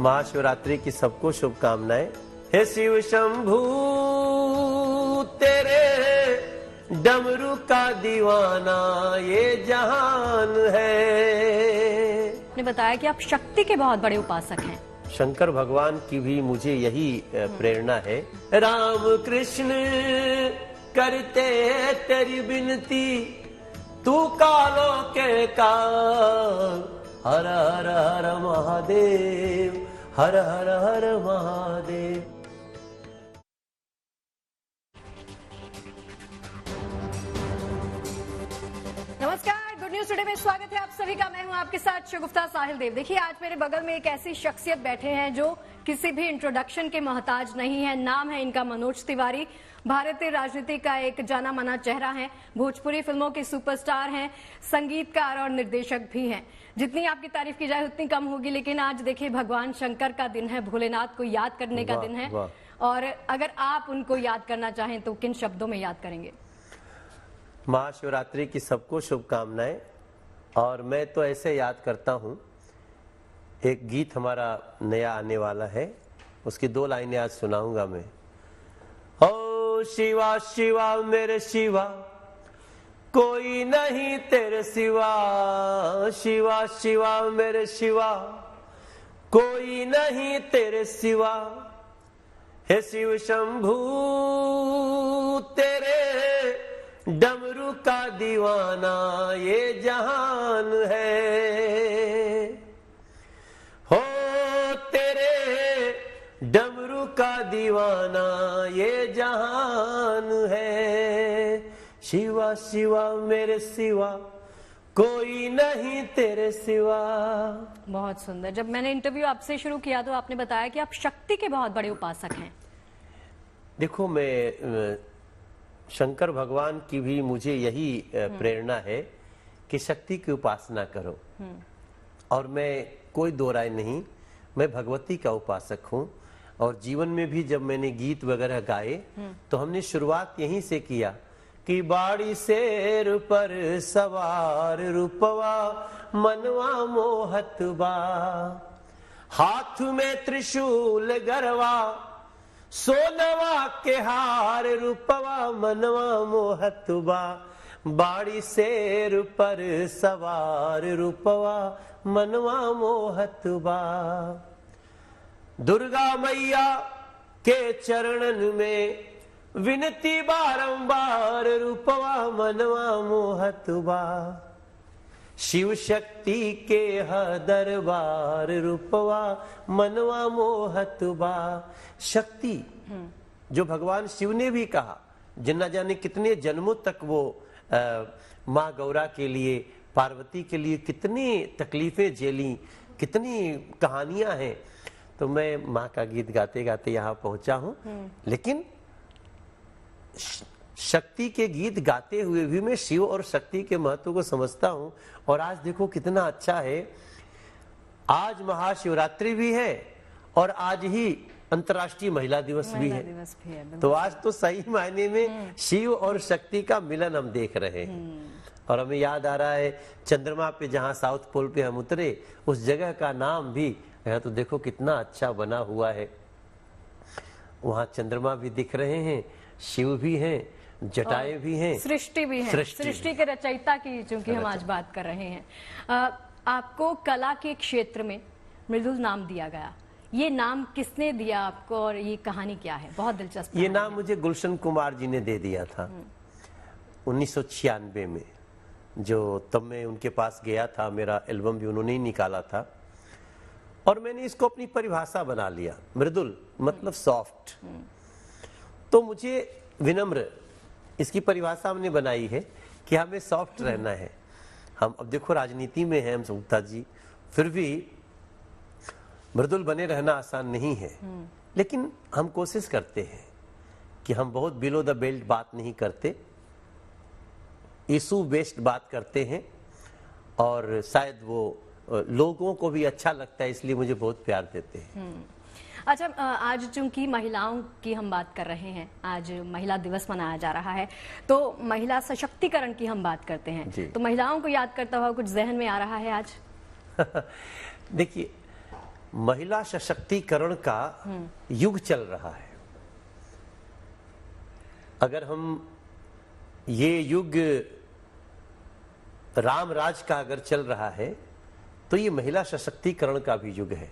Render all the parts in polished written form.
महाशिवरात्रि की सबको शुभकामनाएं। हे शिव शंभू तेरे डमरू का दीवाना ये जहान है। आपने बताया कि आप शक्ति के बहुत बड़े उपासक हैं। शंकर भगवान की भी मुझे यही प्रेरणा है। राम कृष्ण करते तेरी विनती, तू कालो के काल। हर हर हर महादेव, हर हर हर महादेव। नमस्कार, गुड न्यूज टुडे में स्वागत है आप सभी का। मैं हूं आपके साथ शगुफ्ता साहिल देव। देखिए, आज मेरे बगल में एक ऐसी शख्सियत बैठे हैं जो किसी भी इंट्रोडक्शन के मोहताज नहीं है। नाम है इनका मनोज तिवारी। भारतीय राजनीति का एक जाना माना चेहरा है, भोजपुरी फिल्मों के सुपरस्टार हैं, संगीतकार और निर्देशक भी हैं। जितनी आपकी तारीफ की जाए उतनी कम होगी। लेकिन आज देखिए, भगवान शंकर का दिन है, भोलेनाथ को याद करने का दिन है। और अगर आप उनको याद करना चाहें तो किन शब्दों में याद करेंगे? महाशिवरात्रि की सबको शुभकामनाएं। और मैं तो ऐसे याद करता हूँ, एक गीत हमारा नया आने वाला है, उसकी 2 लाइनें आज सुनाऊंगा मैं। ओ शिवा शिवा मेरे शिवा, कोई नहीं तेरे सिवा। शिवा शिवा मेरे शिवा, कोई नहीं तेरे सिवा। हे शिव शंभू तेरे डमरू का दीवाना ये जहान है। हो तेरे डमरू का दीवाना ये जहान है। शिवा शिवा मेरे सिवा, कोई नहीं तेरे सिवा। बहुत सुंदर। जब मैंने इंटरव्यू आपसे शुरू किया तो आपने बताया कि आप शक्ति के बहुत बड़े उपासक हैं। देखो, मैं शंकर भगवान की भी मुझे यही प्रेरणा है कि शक्ति की उपासना करो। और मैं कोई दो राय नहीं, मैं भगवती का उपासक हूँ। और जीवन में भी जब मैंने गीत वगैरह गाए तो हमने शुरुआत यहीं से किया कि बाड़ी शेर पर सवार रूपवा मनवा मोहत बा। हाथ में त्रिशूल गरवा सोनवा के हार रूपवा मनवा मोहत बा। बाड़ी शेर पर सवार रूपवा मनवा मोहत बा। दुर्गा मैया के चरणन में विनती बारंबार रूपवा मनवा मोहत बा। शिव शक्ति के दरबार रूपवा मनवा मोहत बा। शक्ति जो भगवान शिव ने भी कहा, जिन्ना जाने कितने जन्मों तक वो माँ गौरा के लिए, पार्वती के लिए कितनी तकलीफें झेली, कितनी कहानियां हैं। तो मैं माँ का गीत गाते गाते यहाँ पहुंचा हूँ। लेकिन शक्ति के गीत गाते हुए भी मैं शिव और शक्ति के महत्व को समझता हूँ। और आज देखो कितना अच्छा है, आज महाशिवरात्रि भी है और आज ही अंतर्राष्ट्रीय महिला दिवस भी है। तो आज तो सही मायने में शिव और शक्ति का मिलन हम देख रहे हैं। और हमें याद आ रहा है चंद्रमा पे, जहाँ साउथ पोल पे हम उतरे, उस जगह का नाम भी, यहाँ तो देखो कितना अच्छा बना हुआ है। वहाँ चंद्रमा भी दिख रहे हैं, शिव भी हैं, जटाएं भी हैं, सृष्टि भी है। सृष्टि के रचयिता की चूंकि हम आज बात कर रहे हैं। आपको कला के क्षेत्र में मृदुल नाम दिया गया, ये नाम किसने दिया आपको और ये कहानी क्या है? बहुत दिलचस्प। ये नाम मुझे गुलशन कुमार जी ने दे दिया था 1996 में। जो तब मैं उनके पास गया था, मेरा एल्बम भी उन्होंने ही निकाला था। और मैंने इसको अपनी परिभाषा बना लिया। मृदुल मतलब सॉफ्ट। तो मुझे विनम्र, इसकी परिभाषा हमने बनाई है कि हमें सॉफ्ट रहना है। हम अब देखो राजनीति में हैं हम सुगुप्ता जी, फिर भी मृदुल बने रहना आसान नहीं है। लेकिन हम कोशिश करते हैं कि हम बहुत बिलो द बेल्ट बात नहीं करते, इशू बेस्ड बात करते हैं। और शायद वो लोगों को भी अच्छा लगता है, इसलिए मुझे बहुत प्यार देते हैं। अच्छा, आज चूंकि महिलाओं की हम बात कर रहे हैं, आज महिला दिवस मनाया जा रहा है, तो महिला सशक्तिकरण की हम बात करते हैं, तो महिलाओं को याद करता हुआ कुछ जहन में आ रहा है आज? देखिए, महिला सशक्तिकरण का युग चल रहा है। अगर हम ये युग राम राज का अगर चल रहा है तो ये महिला सशक्तिकरण का भी युग है।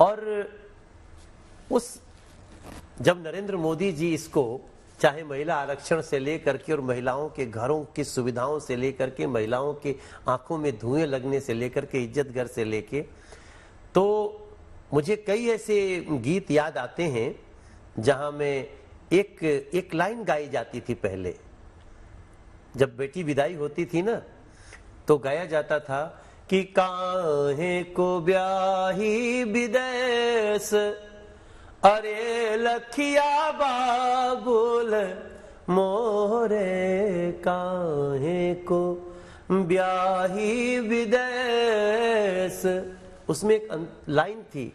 और उस जब नरेंद्र मोदी जी इसको चाहे महिला आरक्षण से लेकर के और महिलाओं के घरों की सुविधाओं से लेकर के, महिलाओं के आंखों में धुएं लगने से लेकर के, इज्जत घर से लेके, तो मुझे कई ऐसे गीत याद आते हैं जहां में एक लाइन गाई जाती थी पहले। जब बेटी विदाई होती थी ना तो गाया जाता था कि काहे को ब्याही विदेश, अरे लखिया बाबुल मोरे, काहे को ब्याही विदेश। उसमें एक लाइन थी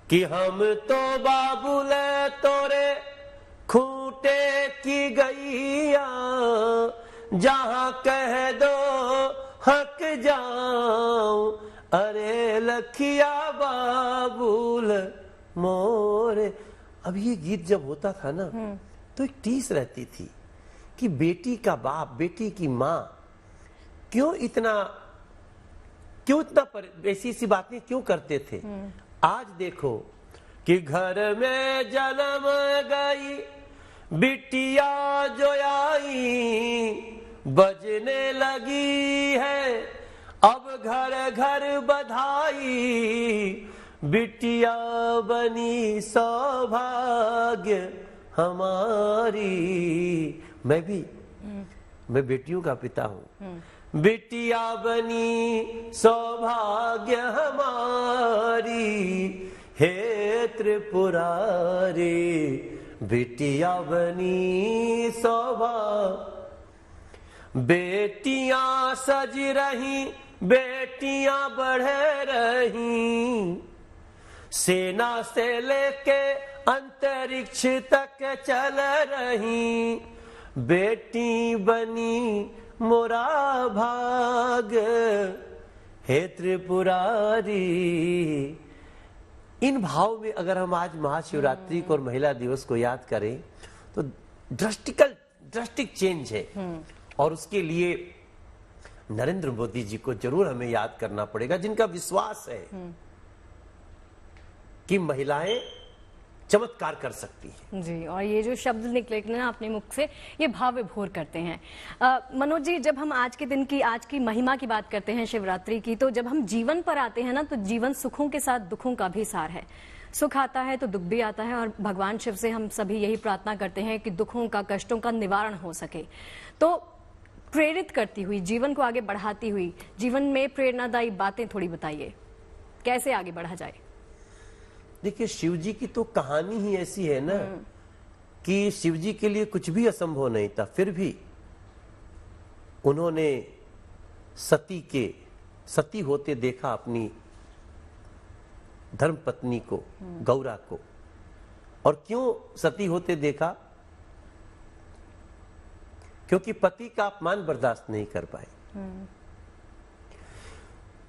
कि हम तो बाबुल तोरे खूंटे की गैया, जहां कह दो हक जाऊं, अरे लखिया बाबुल मोरे। अब ये गीत जब होता था ना तो एक टीस रहती थी कि बेटी का बाप, बेटी की माँ क्यों इतना ऐसी सी बातें क्यों करते थे। आज देखो कि घर में जन्म गई बिटिया जो आई, बजने लगी है अब घर घर बधाई, बिटिया बनी सौभाग्य हमारी। मैं बेटियों का पिता हूं। बिटिया बनी सौभाग्य हमारी, हे त्रिपुरारी, बिटिया बनी सौभाग्य। बेटियां सज रही, बेटियां बढ़ रही, सेना से लेके अंतरिक्ष तक चल रही, बेटी बनी मोरा भाग, हे त्रिपुरारी। इन भाव में अगर हम आज महाशिवरात्रि को और महिला दिवस को याद करें तो ड्रास्टिक चेंज है। और उसके लिए नरेंद्र मोदी जी को जरूर हमें याद करना पड़ेगा, जिनका विश्वास है कि महिलाएं चमत्कार कर सकती हैं। जी, और ये जो शब्द निकले ना अपने मुख से, ये भाव विभोर करते हैं। मनोज जी, जब हम आज की महिमा की बात करते हैं शिवरात्रि की, तो जब हम जीवन पर आते हैं ना, तो जीवन सुखों के साथ दुखों का भी सार है। सुख आता है तो दुख भी आता है, और भगवान शिव से हम सभी यही प्रार्थना करते हैं कि दुखों का, कष्टों का निवारण हो सके। तो प्रेरित करती हुई, जीवन को आगे बढ़ाती हुई, जीवन में प्रेरणादायी बातें थोड़ी बताइए, कैसे आगे बढ़ा जाए। देखिए, शिव जी की तो कहानी ही ऐसी है ना कि शिव जी के लिए कुछ भी असंभव नहीं था, फिर भी उन्होंने सती होते देखा अपनी धर्म पत्नी को, गौरा को। और क्यों सती होते देखा? क्योंकि पति का अपमान बर्दाश्त नहीं कर पाए।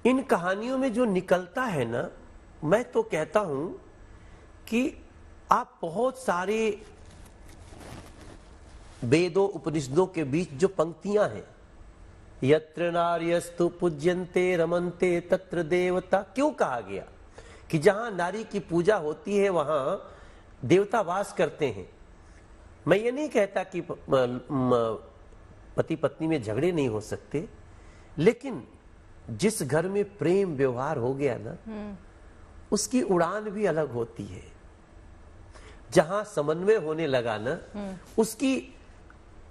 इन कहानियों में जो निकलता है ना, मैं तो कहता हूं कि आप बहुत सारे वेदों उपनिषदों के बीच जो पंक्तियां हैं, यत्र नार्यस्तु पूज्यन्ते रमन्ते तत्र देवता, क्यों कहा गया कि जहां नारी की पूजा होती है वहां देवता वास करते हैं। मैं ये नहीं कहता कि पति पत्नी में झगड़े नहीं हो सकते, लेकिन जिस घर में प्रेम व्यवहार हो गया ना, उसकी उड़ान भी अलग होती है। जहां समन्वय होने लगा ना, उसकी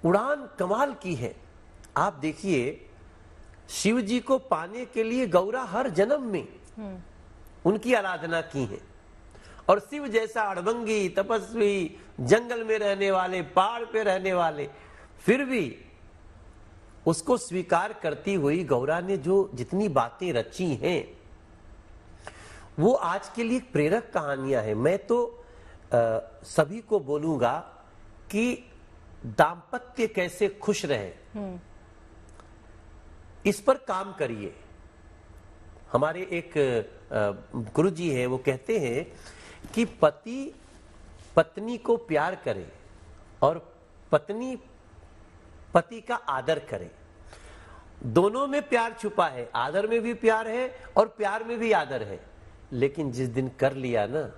उड़ान कमाल की है। आप देखिए, शिव जी को पाने के लिए गौरा हर जन्म में उनकी आराधना की है, और शिव जैसा अड़बंगी तपस्वी, जंगल में रहने वाले, पहाड़ पे रहने वाले, फिर भी उसको स्वीकार करती हुई गौरा ने जो जितनी बातें रची हैं, वो आज के लिए प्रेरक कहानियां हैं। मैं तो सभी को बोलूंगा कि दाम्पत्य कैसे खुश रहे, इस पर काम करिए। हमारे एक गुरु जी है, वो कहते हैं कि पति पत्नी को प्यार करे और पत्नी पति का आदर करे। दोनों में प्यार छुपा है, आदर में भी प्यार है और प्यार में भी आदर है। लेकिन जिस दिन कर लिया ना,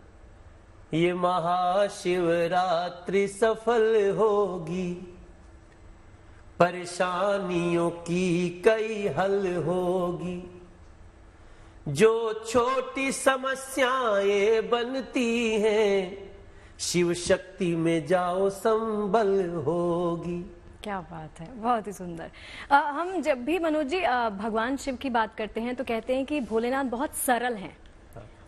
ये महाशिवरात्रि सफल होगी, परेशानियों की कई हल होगी। जो छोटी समस्याएं बनती हैं, शिव शक्ति में जाओ संबल होगी। क्या बात है, बहुत ही सुंदर। हम जब भी मनोज जी भगवान शिव की बात करते हैं तो कहते हैं कि भोलेनाथ बहुत सरल हैं,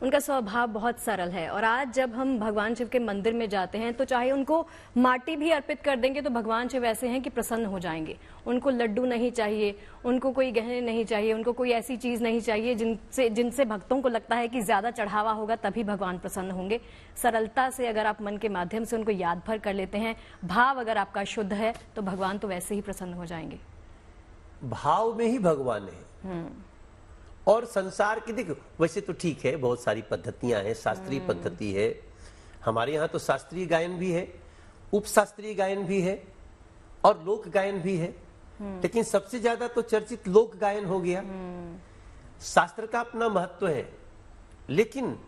उनका स्वभाव बहुत सरल है। और आज जब हम भगवान शिव के मंदिर में जाते हैं तो चाहे उनको माटी भी अर्पित कर देंगे तो भगवान शिव ऐसे हैं कि प्रसन्न हो जाएंगे। उनको लड्डू नहीं चाहिए, उनको कोई गहने नहीं चाहिए, उनको कोई ऐसी चीज नहीं चाहिए जिनसे भक्तों को लगता है कि ज्यादा चढ़ावा होगा तभी भगवान प्रसन्न होंगे। सरलता से अगर आप मन के माध्यम से उनको याद भर कर लेते हैं, भाव अगर आपका शुद्ध है तो भगवान तो वैसे ही प्रसन्न हो जाएंगे। भाव में ही भगवान है। और संसार की देखो, वैसे तो ठीक है, बहुत सारी पद्धतियां हैं, शास्त्रीय पद्धति है, हमारे यहाँ तो शास्त्रीय गायन भी है, उपशास्त्रीय गायन भी है और लोक गायन भी है। लेकिन सबसे ज्यादा तो चर्चित लोक गायन हो गया। शास्त्र का अपना महत्व है, लेकिन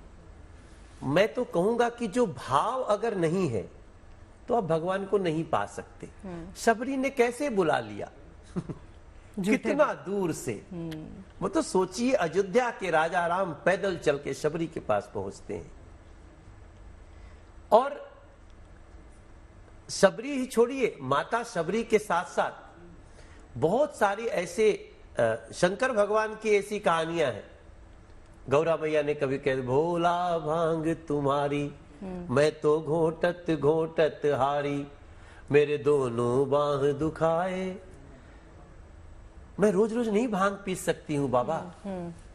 मैं तो कहूंगा कि जो भाव अगर नहीं है तो आप भगवान को नहीं पा सकते। शबरी ने कैसे बुला लिया कितना दूर से। वो तो सोचिए, अयोध्या के राजा राम पैदल चल के शबरी के पास पहुंचते हैं। और शबरी ही छोड़िए, माता शबरी के साथ साथ बहुत सारी ऐसे शंकर भगवान की ऐसी कहानियां हैं। गौरा मैया ने कभी कह, भोला भांग तुम्हारी, मैं तो घोटत घोटत हारी, मेरे दोनों बाह दुखाए। मैं रोज रोज नहीं भांग पी सकती हूँ बाबा।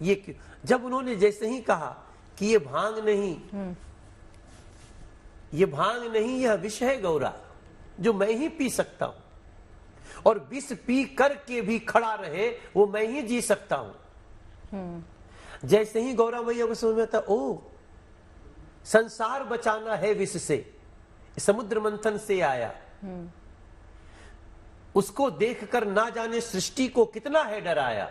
ये क्यों? जब उन्होंने जैसे ही कहा कि ये भांग नहीं, ये भांग नहीं, यह विष है गौरा, जो मैं ही पी सकता हूं, और विष पी करके भी खड़ा रहे वो मैं ही जी सकता हूं। जैसे ही गौरा मैया को समझ में आता, ओ संसार बचाना है विष से, समुद्र मंथन से आया, उसको देखकर ना जाने सृष्टि को कितना है डराया,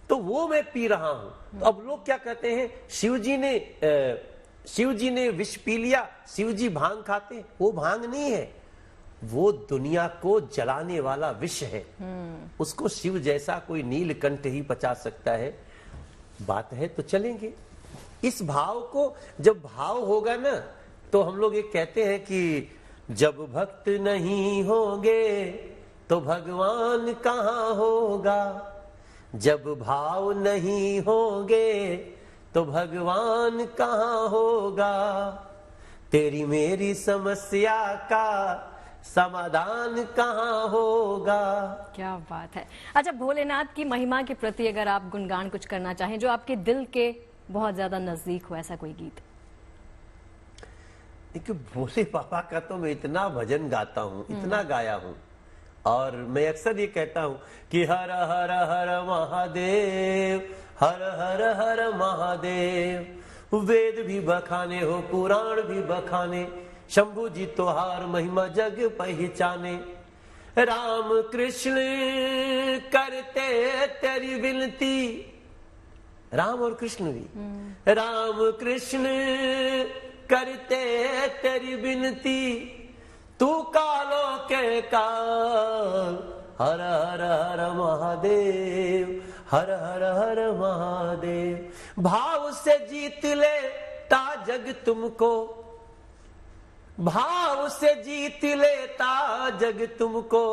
तो वो मैं पी रहा हूं। तो अब लोग क्या कहते हैं, शिव जी ने विष पी लिया, शिव जी भांग खाते। वो भांग नहीं है, वो दुनिया को जलाने वाला विष है। उसको शिव जैसा कोई नीलकंठ ही पचा सकता है। बात है तो चलेंगे इस भाव को। जब भाव होगा ना, तो हम लोग ये कहते हैं कि जब भक्त नहीं होंगे तो भगवान कहाँ होगा, जब भाव नहीं होंगे तो भगवान कहाँ होगा, तेरी मेरी समस्या का समाधान कहाँ होगा। क्या बात है। अच्छा, भोलेनाथ की महिमा के प्रति अगर आप गुणगान कुछ करना चाहें जो आपके दिल के बहुत ज्यादा नजदीक हो, ऐसा कोई गीत? देखिए, भोले बाबा का तो मैं इतना भजन गाता हूँ, इतना गाया हूँ, और मैं अक्सर ये कहता हूं कि हर हर हर महादेव, हर हर हर महादेव। वेद भी बखाने हो, पुराण भी बखाने, शंभु जी तोहार महिमा जग पहचाने। राम कृष्ण करते तेरी विनती, राम और कृष्ण भी, राम कृष्ण करते तेरी विनती, तू कालों के काल, हर हर हर महादेव, हर हर हर महादेव। भाव से जीत लेता जग तुमको, भाव से जीत लेता जग तुमको,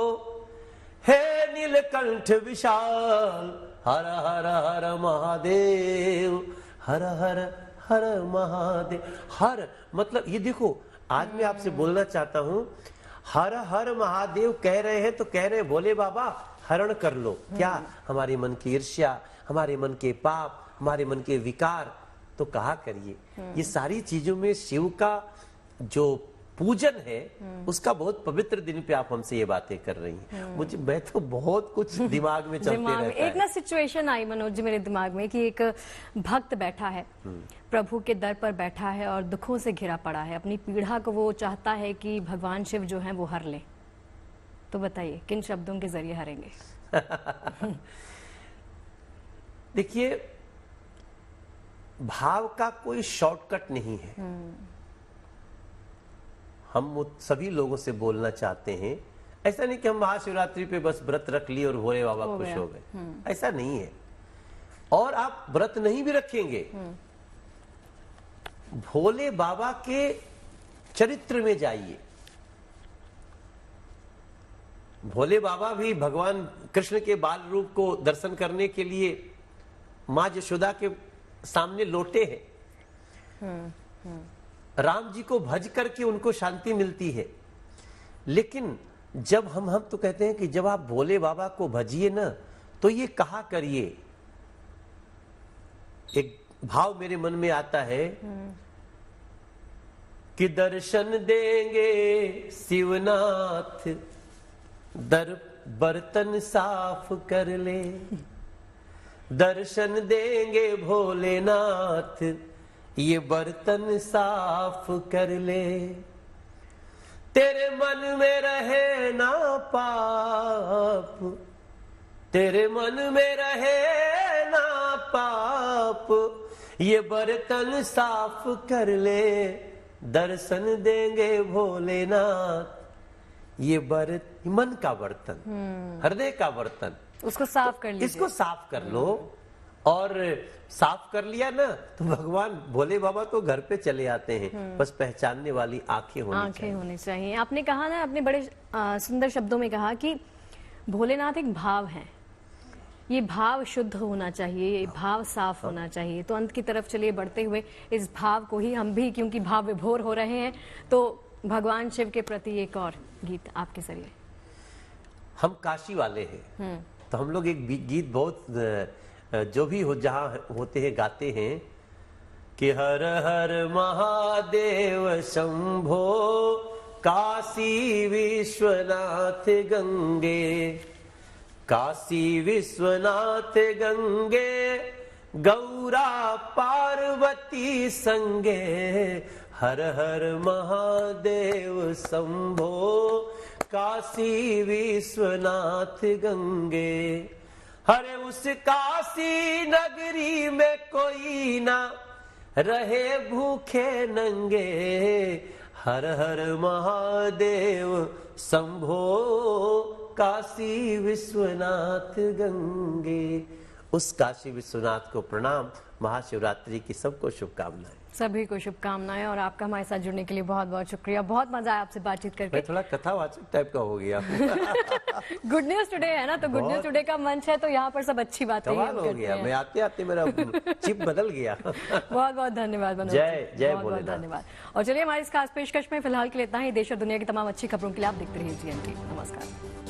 हे नीलकंठ विशाल, हर हर हर महादेव, हर हर हर महादेव। हर मतलब ये देखो, आज मैं आपसे बोलना चाहता हूं, हर हर महादेव कह रहे हैं तो कह रहे हैं भोले बाबा हरण कर लो। क्या? हमारे मन की ईर्ष्या, हमारे मन के पाप, हमारे मन के विकार, तो कहा करिए। ये सारी चीजों में शिव का जो पूजन है उसका बहुत पवित्र दिन पे आप हमसे ये बातें कर रही हैं। मुझे मैं तो बहुत कुछ दिमाग में चलते रहता है। एक ना सिचुएशन आई मनोज जी मेरे दिमाग में कि एक भक्त बैठा है, प्रभु के दर पर बैठा है और दुखों से घिरा पड़ा है, अपनी पीड़ा को वो चाहता है कि भगवान शिव जो है वो हर ले। तो बताइए किन शब्दों के जरिए हरेंगे? देखिए, भाव का कोई शॉर्टकट नहीं है। हम सभी लोगों से बोलना चाहते हैं, ऐसा नहीं कि हम महाशिवरात्रि पे बस व्रत रख लिए और भोले बाबा खुश हो गए, ऐसा नहीं है। और आप व्रत नहीं भी रखेंगे, भोले बाबा के चरित्र में जाइए। भोले बाबा भी भगवान कृष्ण के बाल रूप को दर्शन करने के लिए मां यशोदा के सामने लौटे हैं। राम जी को भज करके उनको शांति मिलती है। लेकिन जब हम तो कहते हैं कि जब आप भोले बाबा को भजिए ना, तो ये कहा करिए। एक भाव मेरे मन में आता है कि दर्शन देंगे शिवनाथ, दर बर्तन साफ कर ले। दर्शन देंगे भोलेनाथ, ये बर्तन साफ कर ले। तेरे मन में रहे ना पाप, तेरे मन में रहे ना पाप, ये बर्तन साफ कर ले। दर्शन देंगे भोलेनाथ, ये मन का बर्तन, हृदय का बर्तन, उसको साफ कर लीजिए। इसको साफ कर लो। और साफ कर लिया ना तो भगवान भोले बाबा तो घर पे चले आते हैं। बस पहचानने वाली आंखें होनी चाहिए। आपने कहा ना, आपने बड़े सुंदर शब्दों में कहा कि भोलेनाथ एक भाव है, ये भाव शुद्ध होना चाहिए, ये भाव साफ होना चाहिए। तो अंत की तरफ चलिए बढ़ते हुए इस भाव को ही हम भी, क्योंकि भाव विभोर हो रहे हैं, तो भगवान शिव के प्रति एक और गीत आपके जरिए। हम काशी वाले हैं तो हम लोग एक गीत बहुत जो भी हो जहां होते हैं गाते हैं कि हर हर महादेव शंभो, काशी विश्वनाथ गंगे, काशी विश्वनाथ गंगे, गौरा पार्वती संगे। हर हर महादेव शंभो, काशी विश्वनाथ गंगे। हरे उस काशी नगरी में कोई ना रहे भूखे नंगे। हर हर महादेव शंभो, काशी विश्वनाथ गंगे। उस काशी विश्वनाथ को प्रणाम। महाशिवरात्रि की सबको शुभकामनाएं। सभी को शुभकामनाएं और आपका हमारे साथ जुड़ने के लिए बहुत बहुत शुक्रिया। बहुत मजा आया आपसे बातचीत करके। मैं थोड़ा कथावाचक टाइप का हो गया। गुड न्यूज टुडे है ना, तो गुड न्यूज टुडे का मंच है, तो यहाँ पर सब अच्छी बातें हो गया। मैं आते आते मेरा चिप बदल गया। बहुत बहुत धन्यवाद मनोज। जय जय बहुत बहुत धन्यवाद। और चलिए हमारी इस खास पेशकश में फिलहाल के लिए इतना ही। देश और दुनिया की तमाम अच्छी खबरों के लिए आप देखते रहिए GMT। नमस्कार।